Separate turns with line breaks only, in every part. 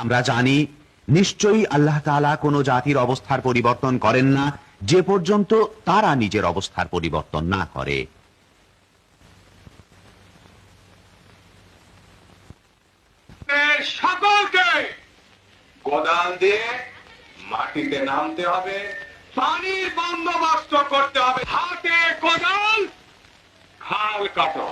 আমরা জানি নিশ্চয়ই আল্লাহ তাআলা কোনো জাতির অবস্থার পরিবর্তন করেন না যে পর্যন্ত তারা নিজের অবস্থার পরিবর্তন না করে।
সকলকে গোদাম দিয়ে মাটিতে নামতে হবে, পানির বন্দোবস্ত করতে হবে, হাতে কোদাল, খাল কাটো।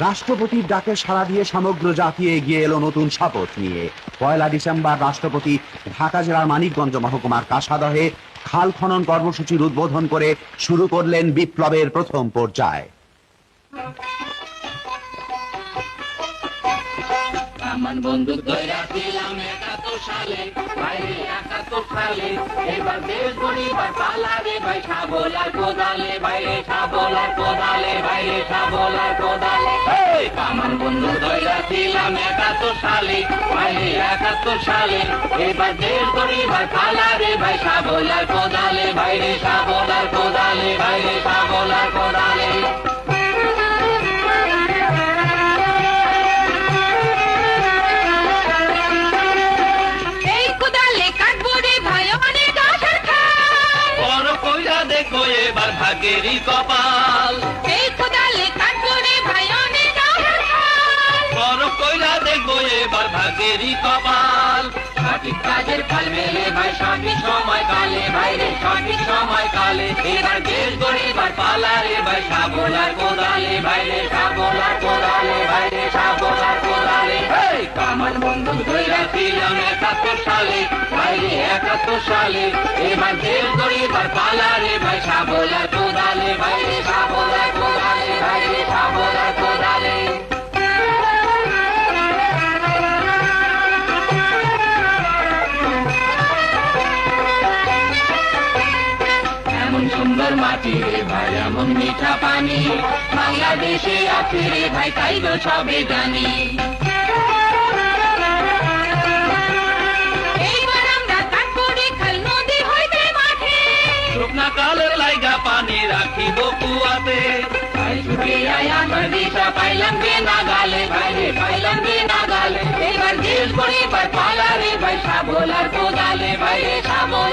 রাষ্ট্রপতির ডাকে সাড়া দিয়ে সমগ্র জাতি এগিয়ে এলো নতুন শপথ নিয়ে। 1 ডিসেম্বর রাষ্ট্রপতি ঢাকা জেলার মানিকগঞ্জ মহকুমার কাসাদহে খাল খনন কর্মসূচির উদ্বোধন করে শুরু করলেন বিপ্লবের প্রথম পর্যায়।
বন্দুক ধইরা ছিলাম 71 সালে, বাইরে 71 সালে, এবার দেশ গড়িবার পালা রে ভাই, শাবলার কোদালে, বাইরে শাবলার কোদালে, বাইরে শাবলার কোদালে। আমার বন্দুক ধইরা ছিলাম 71 সালে, বাইরে 71 সালে, এবার দেশ গড়িবার পালা রে ভাই, শাবলার কোদালে, বাইরে শাবলার কোদালে, বাইরে শাবলার কোদালে। এবার ভাগেরই কপাল, এই কোদালে কাটবো রে ভাই অনেক আহাল, বড় কইরা দেখবো এবার ভাগেরই কপাল। সঠিক কাজের ফল মেলে ভাই সঠিক সময় কালে, ভাইরে সঠিক সময় কালে, এবার দেশ গড়িবার পালা রে ভাই, শাবলার কোদালে, ভাইরে শাবলার কোদালে, ভাইরে শাবলার কোদালে। কামান বন্দুক ধইরা ছিলাম 71 সালে, বাইরে 71 সালে, এবার দেশ গড়িবার পালা রে ভাই, শাবলার কোদালে, বাইরে শাবলার কোদালে, বাইরে শাবলার কোদালে। এমন সুন্দর মাটি রে ভাই, এমন মিঠা পানি, বাংলাদেশে আছে রে ভাই, তাই তো সবে জানি। কালের লাইগা পানি রাখিব কুয়াতে, পাইলাম গে নাগালে, বাইরে পাইলাম গে নাগালে, এবার দেশ গড়িবার পালা রে ভাই, শাবলার কোদালে, বাইরে শাবলার